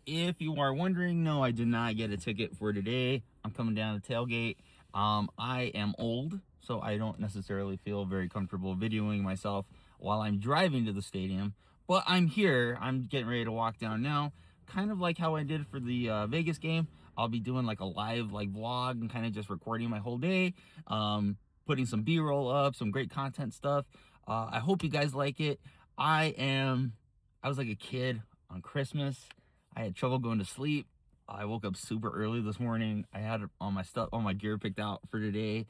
if you are wondering, no, I did not get a ticket for today. I'm coming down to tailgate. I am old, so I don't necessarily feel very comfortable videoing myself while I'm driving to the stadium. But I'm here. I'm getting ready to walk down now. Kind of like how I did for the Vegas game. I'll be doing like a live vlog and kind of just recording my whole day. Putting some B-roll up, some great content stuff. I hope you guys like it. I was like a kid on Christmas. I had trouble going to sleep. I woke up super early this morning. I had all my gear picked out for today.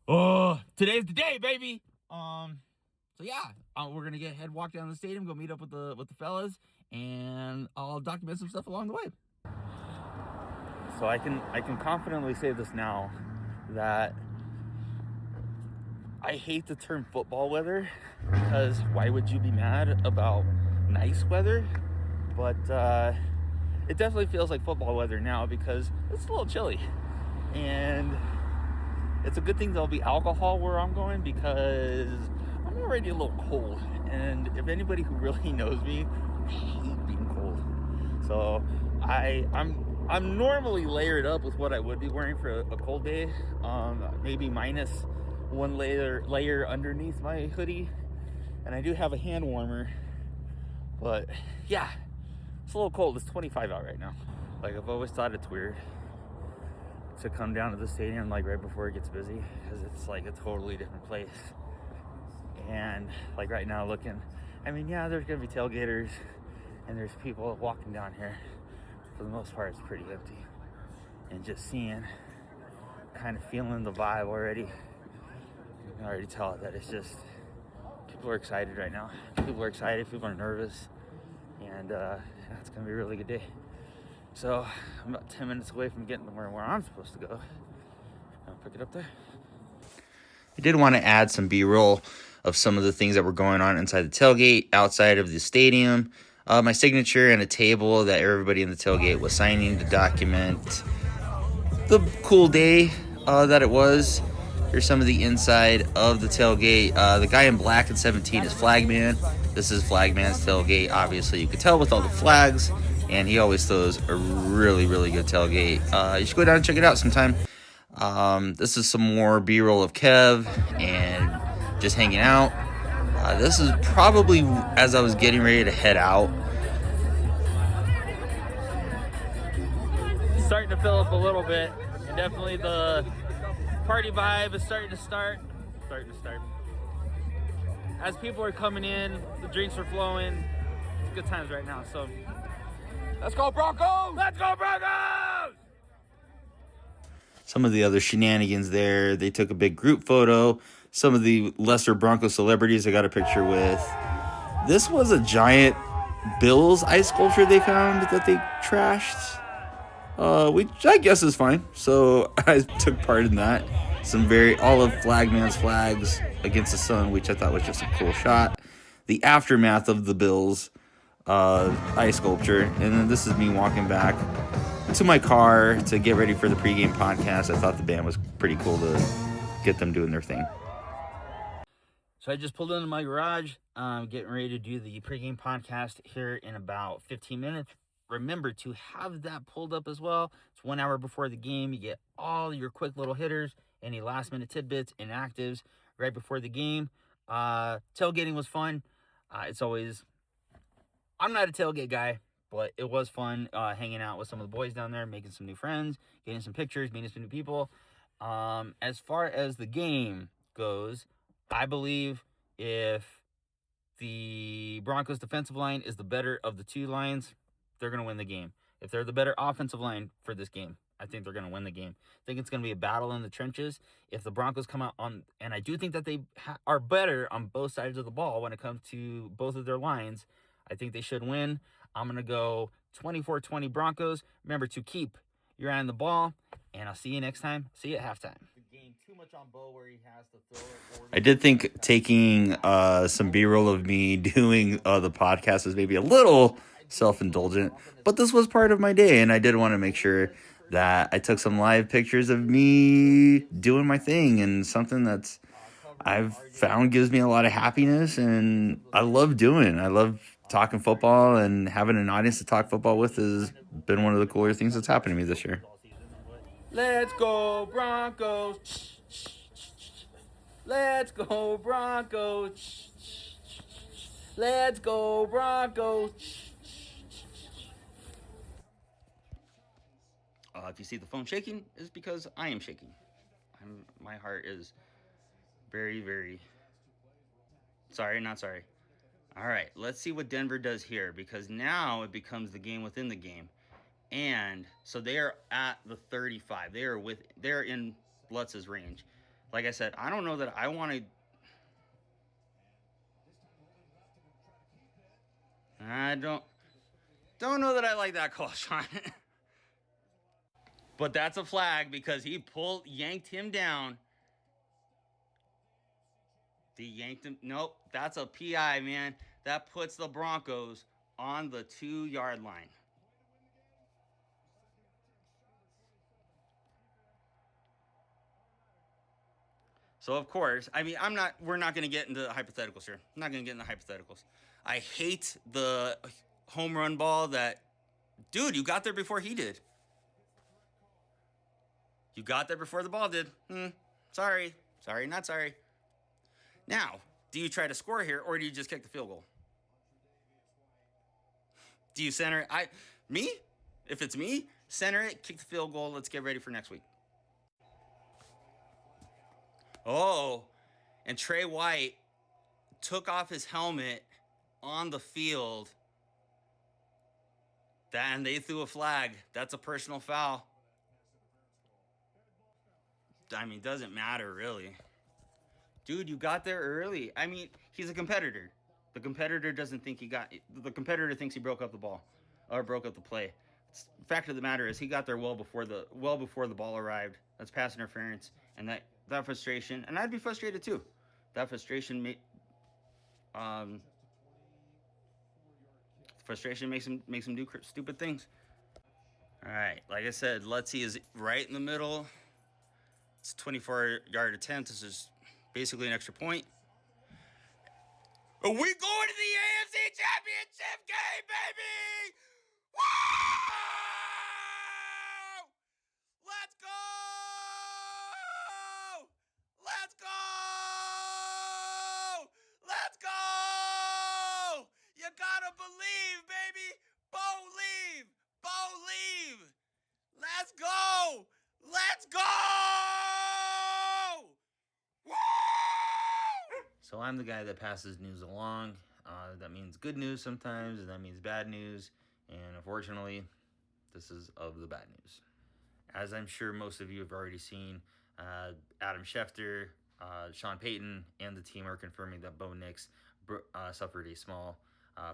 Oh, today's the day, baby. So yeah, we're gonna walk down the stadium, go meet up with the fellas, and I'll document some stuff along the way. So I can confidently say this now, that I hate the term football weather, because why would you be mad about nice weather? But it definitely feels like football weather now because it's a little chilly. And it's a good thing there'll be alcohol where I'm going, because I'm already a little cold. And if anybody who really knows me, I hate being cold. So I'm normally layered up with what I would be wearing for a cold day. Maybe minus one layer underneath my hoodie. And I do have a hand warmer. But yeah, it's a little cold. It's 25 out right now. Like, I've always thought it's weird to come down to the stadium like right before it gets busy, because it's like a totally different place. And like right now looking, I mean, yeah, there's gonna be tailgaters and there's people walking down here. For the most part, it's pretty empty. And just seeing, kind of feeling the vibe already, you can already tell that it's just, people are excited right now. People are excited, people are nervous. And it's gonna be a really good day. So I'm about 10 minutes away from getting to where I'm supposed to go. I'll pick it up there. I did want to add some B-roll of some of the things that were going on inside the tailgate, outside of the stadium. My signature and a table that everybody in the tailgate was signing to document the cool day that it was. Here's some of the inside of the tailgate. The guy in black in 17 is Flagman. This is Flagman's tailgate. Obviously, you could tell with all the flags. And he always throws a really, really good tailgate. You should go down and check it out sometime. This is some more B-roll of Kev and just hanging out. This is probably as I was getting ready to head out. It's starting to fill up a little bit. And definitely the party vibe is starting to start. As people are coming in, the drinks are flowing. It's good times right now, so let's go Broncos! Let's go Broncos! Some of the other shenanigans there, they took a big group photo. Some of the lesser Broncos celebrities I got a picture with. This was a giant Bills ice sculpture they found that they trashed. Which I guess is fine. So I took part in that. All of Flagman's flags against the sun, which I thought was just a cool shot. The aftermath of the Bills ice sculpture. And then this is me walking back to my car to get ready for the pregame podcast. I thought the band was pretty cool to get them doing their thing. So I just pulled into my garage, getting ready to do the pregame podcast here in about 15 minutes. Remember to have that pulled up as well. It's 1 hour before the game. You get all your quick little hitters, any last minute tidbits, inactives right before the game. Tailgating was fun. I'm not a tailgate guy, but it was fun hanging out with some of the boys down there, making some new friends, getting some pictures, meeting some new people. As far as the game goes, I believe if the Broncos defensive line is the better of the two lines, they're going to win the game. If they're the better offensive line for this game, I think they're going to win the game. I think it's going to be a battle in the trenches. If the Broncos come out on, and I do think that they are better on both sides of the ball when it comes to both of their lines, I think they should win. I'm going to go 24-20 Broncos. Remember to keep your eye on the ball, and I'll see you next time. See you at halftime. Too much on Bo where he has to throw it. I did think taking some B-roll of me doing the podcast is maybe a little self-indulgent, but this was part of my day, and I did want to make sure that I took some live pictures of me doing my thing, and something that's I've found gives me a lot of happiness, and I love doing. I love talking football and having an audience to talk football with has been one of the cooler things that's happened to me this year. Let's go Broncos! Let's go Broncos! Let's go Broncos! If you see the phone shaking, it's because I am shaking. My heart is very, very sorry, not sorry. All right, let's see what Denver does here because now it becomes the game within the game. And so they are at the 35. They're in Lutz's range. Like I said, I don't know that I want to. I don't know that I like that call, Sean. But that's a flag because he yanked him down. He yanked him. Nope, that's a PI, man. That puts the Broncos on the 2-yard line. So of course, I mean, we're not going to get into hypotheticals here. I'm not going to get into hypotheticals. I hate the home run ball that, dude, you got there before he did. You got there before the ball did. Sorry, not sorry. Now, do you try to score here or do you just kick the field goal? Do you center it? Me? If it's me, center it, kick the field goal. Let's get ready for next week. Oh, and Trey White took off his helmet on the field. And they threw a flag. That's a personal foul. I mean, doesn't matter really. Dude, you got there early. I mean, he's a competitor. The competitor doesn't think the competitor thinks he broke up the ball or broke up the play. The fact of the matter is he got there well before the ball arrived. That's pass interference, and that frustration, and I'd be frustrated too. That frustration makes him do stupid things. All right, like I said, Lutzy is right in the middle. It's a 24-yard attempt. This is basically an extra point. Are we going to the AFC Championship game, baby? Woo! Let's go! Let's go! Let's go! You gotta believe, baby! Believe! Believe! Let's go! Let's go! Woo! So I'm the guy that passes news along. That means good news sometimes, and that means bad news. And unfortunately, this is of the bad news. As I'm sure most of you have already seen, Adam Schefter, Sean Payton, and the team are confirming that Bo Nix suffered a small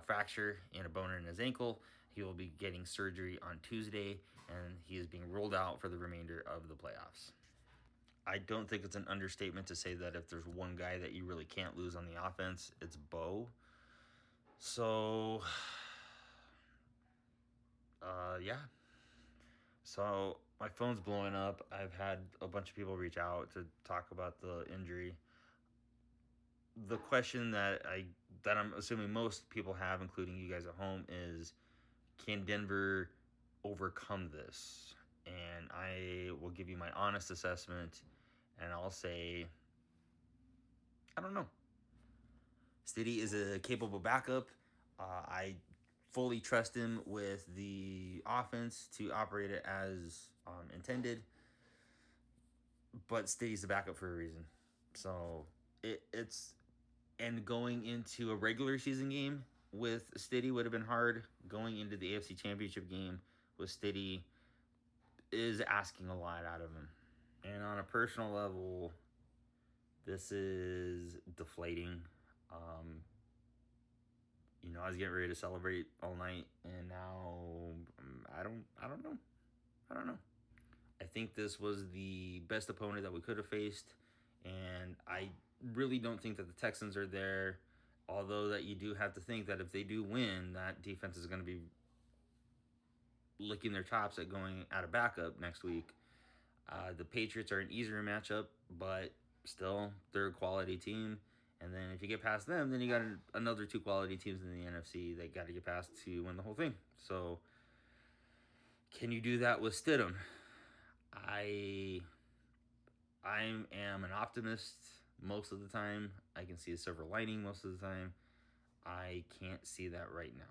fracture and a bone in his ankle. He will be getting surgery on Tuesday, and he is being ruled out for the remainder of the playoffs. I don't think it's an understatement to say that if there's one guy that you really can't lose on the offense, it's Bo. So, yeah. So my phone's blowing up. I've had a bunch of people reach out to talk about the injury. The question that I'm assuming most people have, including you guys at home, is can Denver overcome this? And I will give you my honest assessment, and I'll say I don't know. Stiddy is a capable backup. I fully trust him with the offense to operate it as intended. But Stiddy's the backup for a reason. So it's and going into a regular season game with Stiddy would have been hard. Going into the AFC Championship game with Stiddy is asking a lot out of him. And on a personal level, this is deflating. I was getting ready to celebrate all night, and now I don't know. I don't know. I think this was the best opponent that we could have faced, and I really don't think that the Texans are there. Although that you do have to think that if they do win, that defense is going to be licking their chops at going out of backup next week. The Patriots are an easier matchup, but still, they're a quality team. And then if you get past them, then you got another two quality teams in the NFC that got to get past to win the whole thing. So can you do that with Stidham? I am an optimist most of the time. I can see a silver lining most of the time. I can't see that right now.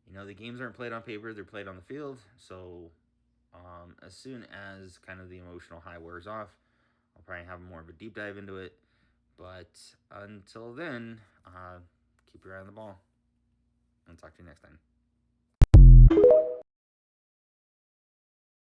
You know, the games aren't played on paper, they're played on the field. So as soon as kind of the emotional high wears off, I'll probably have more of a deep dive into it. But until then, keep your eye on the ball. And talk to you next time.